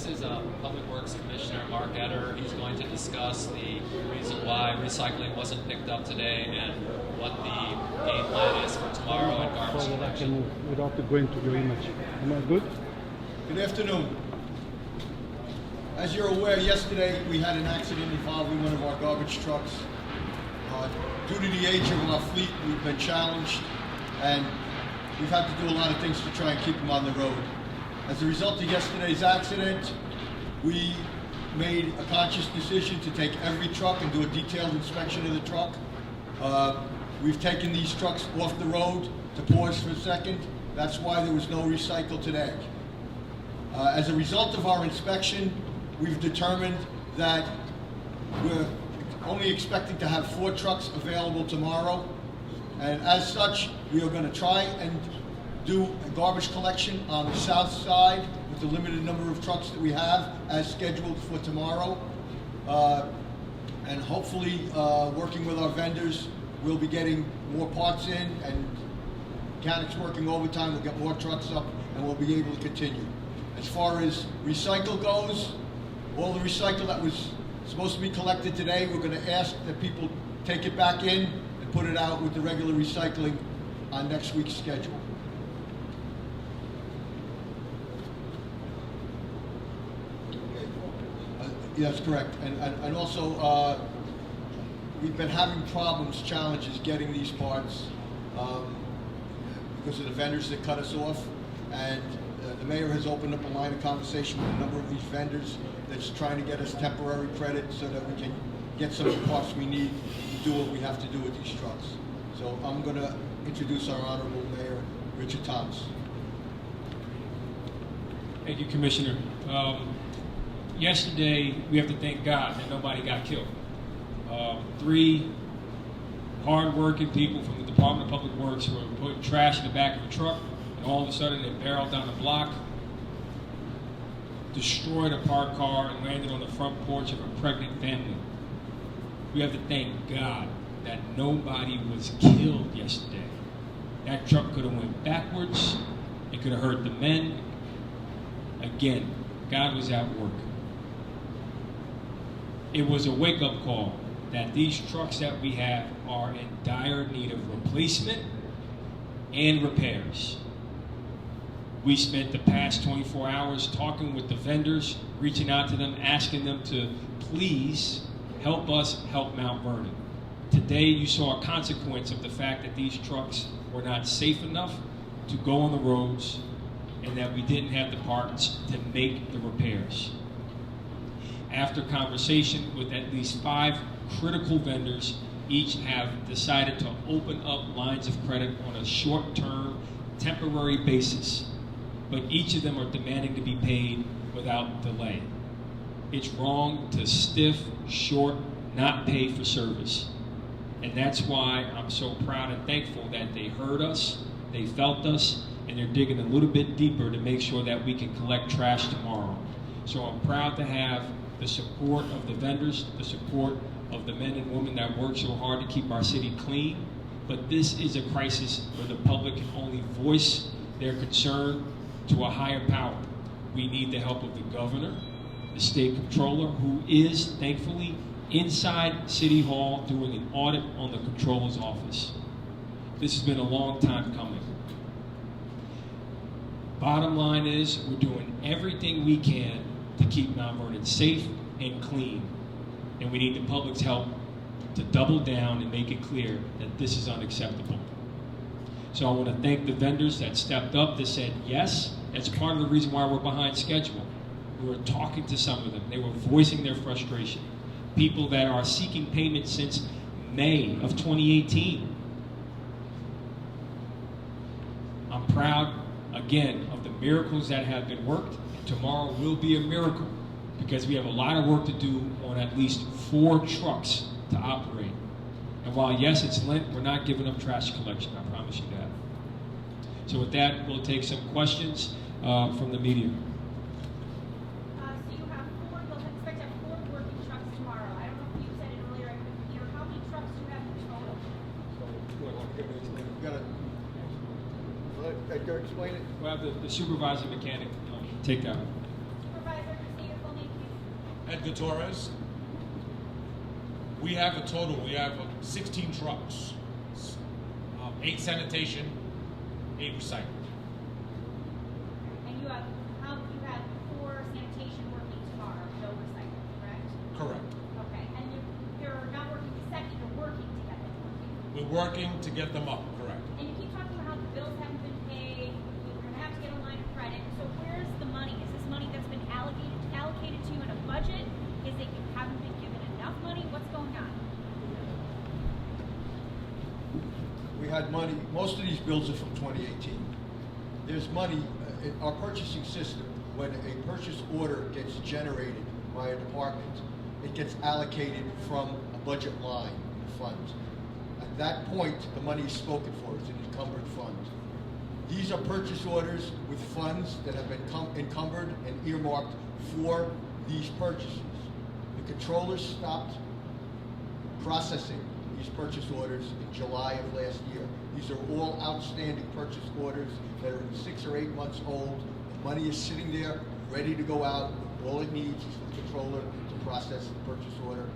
This is Public Works Commissioner Mark Etter. He's going to discuss the reason why recycling wasn't picked up today and what the game plan is for tomorrow and garbage collection. Without going to your image. Am I good? Good afternoon. As you're aware, yesterday we had an accident involving one of our garbage trucks. Due to the age of our fleet, we've been challenged and we've had to do a lot of things to try and keep them on the road. As a result of yesterday's accident, we made a conscious decision to take every truck and do a detailed inspection of the truck. We've taken these trucks off the road to pause for a second. That's why there was no recycle today. As a result of our inspection, we've determined that we're only expecting to have 4 trucks available tomorrow. And as such, we are going to try and do a garbage collection on the south side with the limited number of trucks that we have as scheduled for tomorrow. And hopefully, working with our vendors, we'll be getting more parts in, and mechanics working overtime, we'll get more trucks up and we'll be able to continue. As far as recycle goes, all the recycle that was supposed to be collected today, we're going to ask that people take it back in and put it out with the regular recycling on next week's schedule. That's correct. And also, we've been having problems, challenges getting these parts because of the vendors that cut us off. And the mayor has opened up a line of conversation with a number of these vendors that's trying to get us temporary credit so that we can get some of the parts we need to do what we have to do with these trucks. So I'm going to introduce our Honorable Mayor, Richard Thomas. Thank you, Commissioner. Yesterday, we have to thank God that nobody got killed. 3 hard-working people from the Department of Public Works were putting trash in the back of a truck, and all of a sudden they barreled down the block, destroyed a parked car, and landed on the front porch of a pregnant family. We have to thank God that nobody was killed yesterday. That truck could have went backwards. It could have hurt the men. Again, God was at work. It was a wake-up call that these trucks that we have are in dire need of replacement and repairs. We spent the past 24 hours talking with the vendors, reaching out to them, asking them to please help us help Mount Vernon. Today you saw a consequence of the fact that these trucks were not safe enough to go on the roads and that we didn't have the parts to make the repairs. After conversation with at least 5 critical vendors, each have decided to open up lines of credit on a short-term, temporary basis, but each of them are demanding to be paid without delay. It's wrong to stiff, short, not pay for service. And that's why I'm so proud and thankful that they heard us, they felt us, and they're digging a little bit deeper to make sure that we can collect trash tomorrow. So I'm proud to have the support of the vendors, the support of the men and women that work so hard to keep our city clean. But this is a crisis where the public can only voice their concern to a higher power. We need the help of the governor, the state controller, who is, thankfully, inside City Hall doing an audit on the controller's office. This has been a long time coming. Bottom line is, we're doing everything we can to keep Mount Vernon safe and clean. And we need the public's help to double down and make it clear that this is unacceptable. So I want to thank the vendors that stepped up, that said yes. That's part of the reason why we're behind schedule. We were talking to some of them. They were voicing their frustration. People that are seeking payment since May of 2018. I'm proud, again, of the miracles that have been worked. Tomorrow will be a miracle because we have a lot of work to do on at least 4 trucks to operate. And while, yes, it's Lent, we're not giving up trash collection, I promise you that. So with that, we'll take some questions from the media. So you have 4, you'll expect to have 4 working trucks tomorrow. I don't know if you said it earlier, I couldn't hear. How many trucks do you have in total? You got to let Edgar explain it. We'll have the supervisor mechanic take that. Supervisor, Edgar Torres. We have a total, we have 16 trucks, 8 sanitation, 8 recycling. And you have 4 sanitation working tomorrow, no recycling, correct? Correct. Okay, and you're not working the second, you're working to get them working. We're working to get them up, correct. And you keep talking about how the bills haven't been paid, you're gonna have to get a line of credit, so where's the money? Is this money that's been allocated to you in a budget? Is it you haven't been given enough money? What's going on? We had money, most of these bills are from 2018. There's money, in our purchasing system, when a purchase order gets generated by a department, it gets allocated from a budget line in funds. At that point, the money is spoken for, it's an encumbered fund. These are purchase orders with funds that have been encumbered and earmarked for these purchases. The controller stopped processing these purchase orders in July of last year. These are all outstanding purchase orders that are 6 or 8 months old. The money is sitting there, ready to go out. All it needs is for the controller to process the purchase order.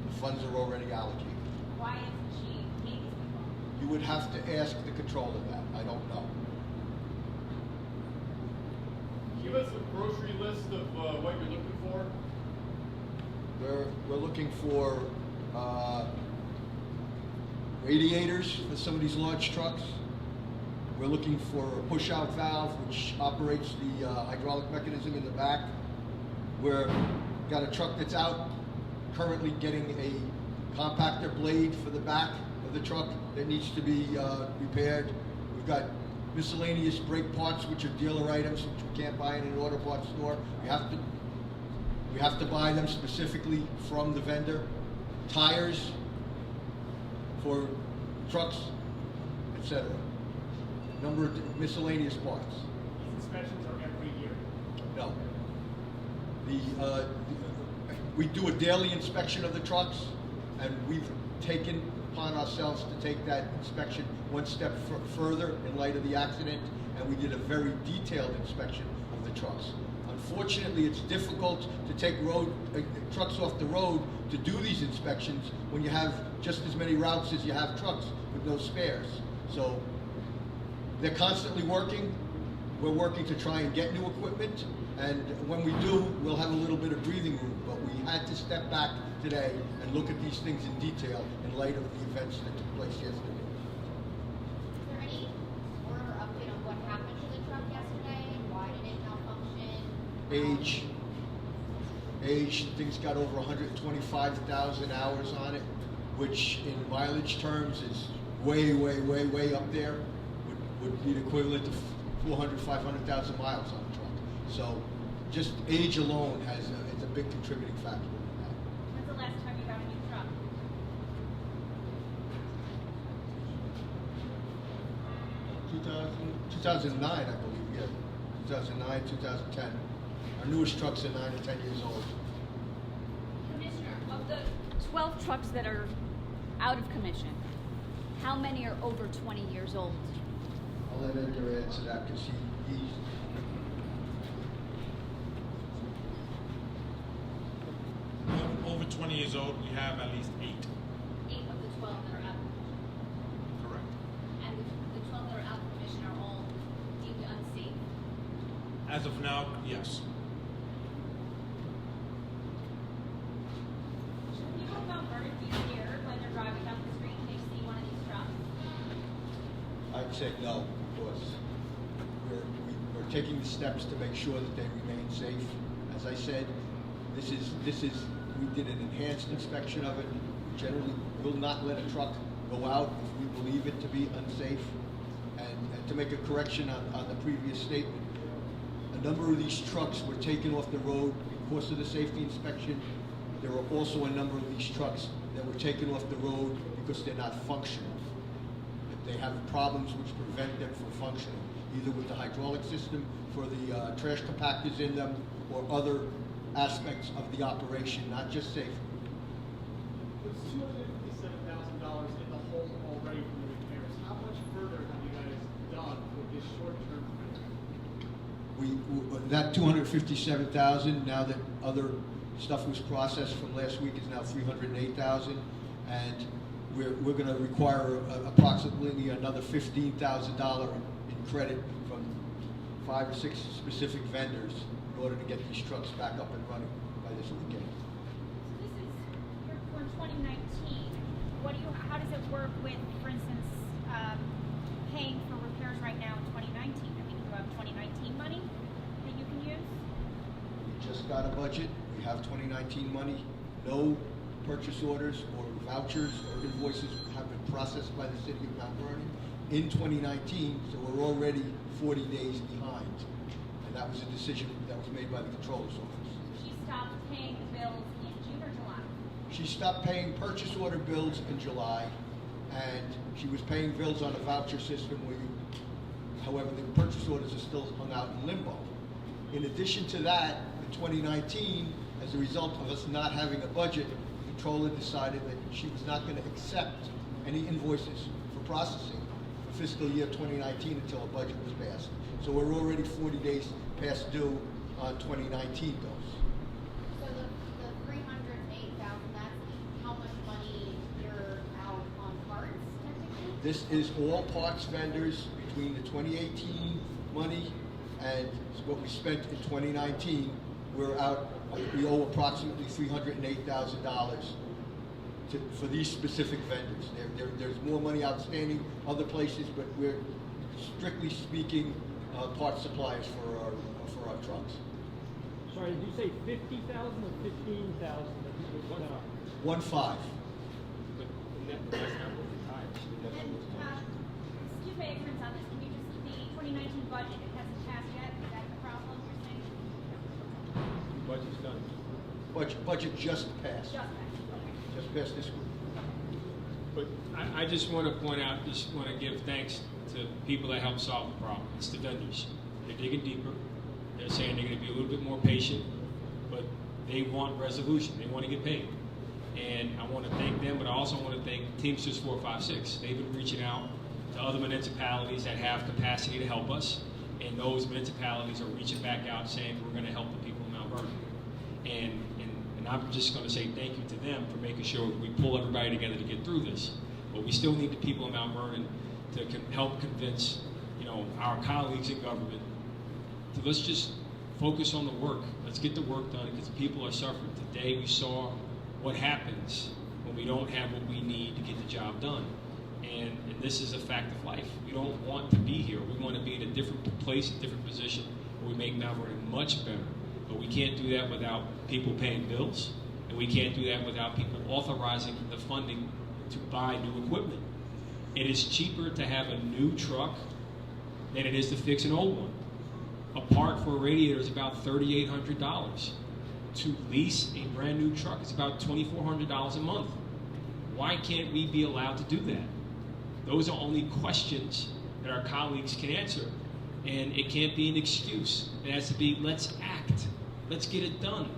The funds are already allocated. Why isn't she paying these people? You would have to ask the controller that. I don't know. Give us a grocery list of what you're looking for. We're looking for radiators for some of these large trucks. We're looking for a push-out valve, which operates the hydraulic mechanism in the back. We're got a truck that's out currently getting a compactor blade for the back of the truck that needs to be repaired. We've got miscellaneous brake parts, which are dealer items, which we can't buy in an auto parts store. We have to buy them specifically from the vendor. Tires for trucks, etc. Number of miscellaneous parts. These inspections are every year. No. We do a daily inspection of the trucks, and we've taken upon ourselves to take that inspection one step further in light of the accident, and we did a very detailed inspection of the trucks. Unfortunately, it's difficult to take trucks off the road to do these inspections when you have just as many routes as you have trucks with no spares. So they're constantly working. We're working to try and get new equipment, and when we do, we'll have a little bit of breathing room. But we had to step back today and look at these things in detail in light of the events that took place yesterday. Is there any order or update on what happened to the truck yesterday? Why did it malfunction? Age, things got over 125,000 hours on it, which in mileage terms is way, way, way, way up there. Would be the equivalent to 400, 500,000 miles on the truck. So just age alone is a big contributing factor in that. When's the last time you got a new truck? 2009, I believe, yeah. 2009, 2010. Our newest trucks are 9 or 10 years old. Commissioner, of the 12 trucks that are out of commission, how many are over 20 years old? I'll let Edgar answer that because he's Over 20 years old, we have at least 8. 8 of the 12 that are out of commission. Correct. And the 12 that are out of commission are all deemed unsafe. As of now, yes. When you go to Mount Vernon, do you hear when they're driving down the street and they see one of these trucks? I'd say no, because we're taking the steps to make sure that they remain safe. As I said, we did an enhanced inspection of it. We generally will not let a truck go out if we believe it to be unsafe. And to make a correction on the previous statement, a number of these trucks were taken off the road because of the safety inspection. There are also a number of these trucks that were taken off the road because they're not functional. They have problems which prevent them from functioning, either with the hydraulic system for the trash compactors in them or other aspects of the operation, not just safety. There's $257,000 in the hole already from the repairs. How much further have you guys done with this short-term plan? That 257,000, now that other Stuff was processed from last week is now 308,000, and we're going to require approximately another $15,000 in credit from 5 or 6 specific vendors in order to get these trucks back up and running by this weekend. So this is, for 2019, how does it work with, for instance, paying for repairs right now in 2019? I mean, you have 2019 money that you can use? We just got a budget, we have 2019 money, no purchase orders or vouchers or invoices have been processed by the city of Mount Vernon in 2019, so we're already 40 days behind. And that was a decision that was made by the controller's office. She stopped paying the bills in June or July? She stopped paying purchase order bills in July, and she was paying bills on a voucher system where however, the purchase orders are still hung out in limbo. In addition to that, in 2019, as a result of us not having a budget, the controller decided that she was not going to accept any invoices for processing for fiscal year 2019 until a budget was passed. So we're already 40 days past due on 2019 bills. So the 308,000, that's how much money you're out on parts technically? This is all parts vendors between the 2018 money and what we spent in 2019. We're out, we owe approximately $308,000 for these specific vendors. There's more money outstanding other places, but we're strictly speaking parts suppliers for our trucks. Sorry, did you say 50,000 or 15,000? What? 1.5. And, excuse my ignorance on this, can you just, the 2019 budget, it hasn't passed yet, is that the problem you're saying? Budget's done. Budget just passed. Just passed, okay. Just passed this week. But I just want to point out, just want to give thanks to people that helped solve the problem. It's the vendors. They're digging deeper. They're saying they're going to be a little bit more patient, but they want resolution. They want to get paid. And I want to thank them, but I also want to thank Teamsters 456. They've been reaching out to other municipalities that have capacity to help us, and those municipalities are reaching back out saying we're going to help the people in Mount Vernon. And I'm just going to say thank you to them for making sure we pull everybody together to get through this. But we still need the people in Mount Vernon to help convince, our colleagues in government to let's just focus on the work. Let's get the work done because people are suffering. Today we saw what happens when we don't have what we need to get the job done. And this is a fact of life. We don't want to be here. We want to be in a different place, a different position, where we make Mount Vernon much better. But we can't do that without people paying bills, and we can't do that without people authorizing the funding to buy new equipment. It is cheaper to have a new truck than it is to fix an old one. A part for a radiator is about $3,800. To lease a brand new truck is about $2,400 a month. Why can't we be allowed to do that? Those are only questions that our colleagues can answer. And it can't be an excuse. It has to be, let's act. Let's get it done.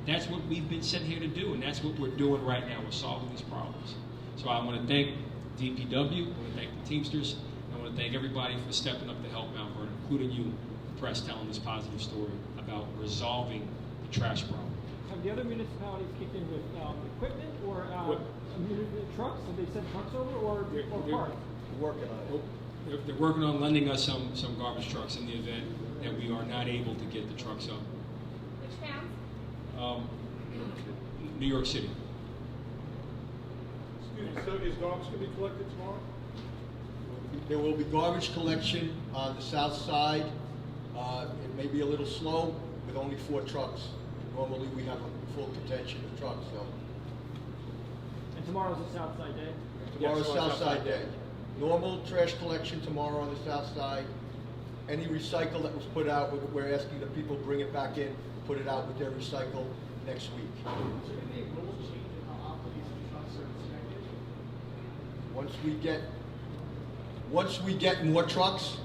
That's what we've been sent here to do, and that's what we're doing right now. We're solving these problems. So I want to thank DPW, I want to thank the Teamsters, and I want to thank everybody for stepping up to help Mount Vernon, including you, the press, telling this positive story about resolving the trash problem. Have the other municipalities kicked in with equipment or trucks? Have they sent trucks over or parts? Working on it. They're working on lending us some garbage trucks in the event that we are not able to get the trucks up. Which towns? New York City. Excuse me, so is garbage going to be collected tomorrow? There will be garbage collection on the south side. It may be a little slow with only 4 trucks. Normally we have a full contention of trucks. So And tomorrow's the South Side Day? tomorrow's south side day. Normal trash collection tomorrow on the south side. Any recycle that was put out, we're asking that people bring it back in, put it out with their recycle next week. Is there going to be a rule change in how often these trucks are inspected? Once we get more trucks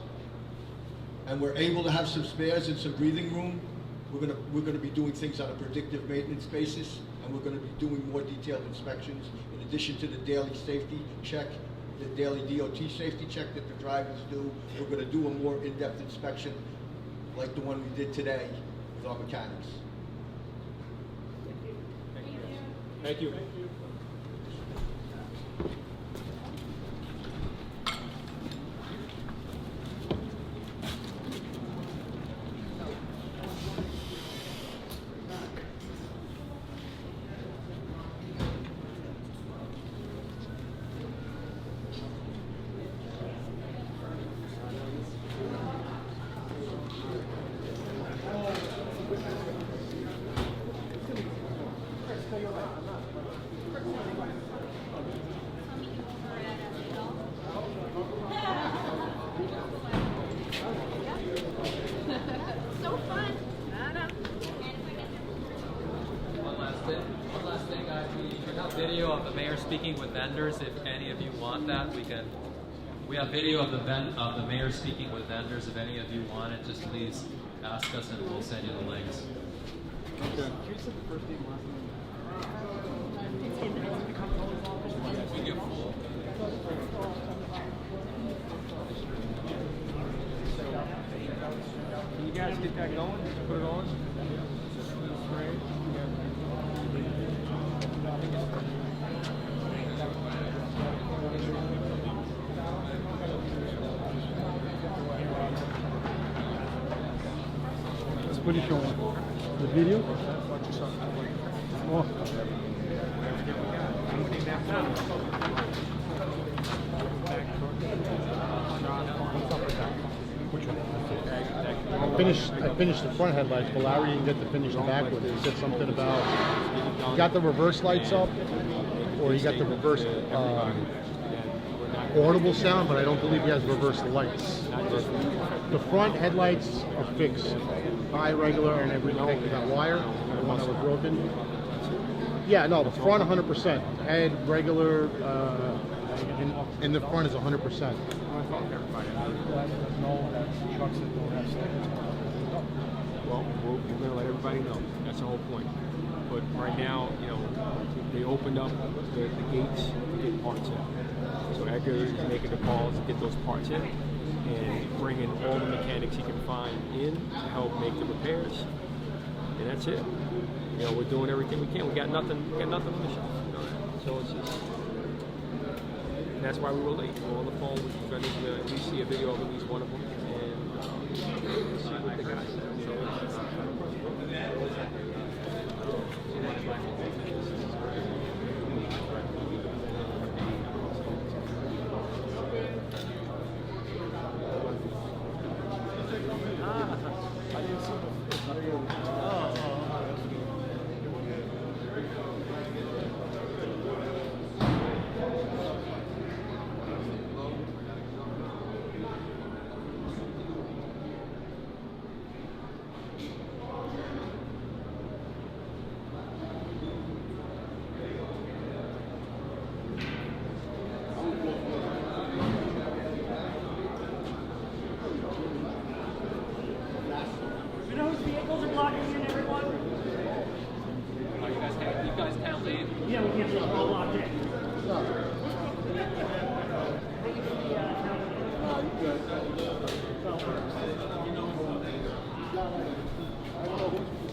and we're able to have some spares and some breathing room, we're gonna be doing things on a predictive maintenance basis, and we're gonna be doing more detailed inspections in addition to the daily safety check, the daily DOT safety check that the drivers do. We're gonna do a more in-depth inspection like the one we did today with our mechanics. Thank you. So fun. One last thing, guys. We have video of the mayor speaking with vendors. If any of you want that, we have video of the mayor speaking with vendors. If any of you want it, just please ask us and we'll send you the links. Can you guys get that going? Just put it on. Great. What are you showing? The video? Oh. Which one? I finished the front headlights, but Larry didn't get to finish the back one. He said something about you got the reverse lights up, or you got the reverse audible sound, but I don't believe he has reverse lights. The front headlights are fixed, high, regular, and every connected that wire, the one that was broken. Yeah, no, the front 100%. Head, regular, and the front is 100%. Well, we're going to let everybody know. That's the whole point. But right now, you know, they opened up the gates to get parts in. So Edgar is making the calls to get those parts in and bringing all the mechanics he can find in to help make the repairs. And that's it. You know, we're doing everything we can. We got nothing on the shelf. You know that. So it's just, and that's why we were late. We're on the phone with vendors. We see a video of at least one of them, and see what the guys said.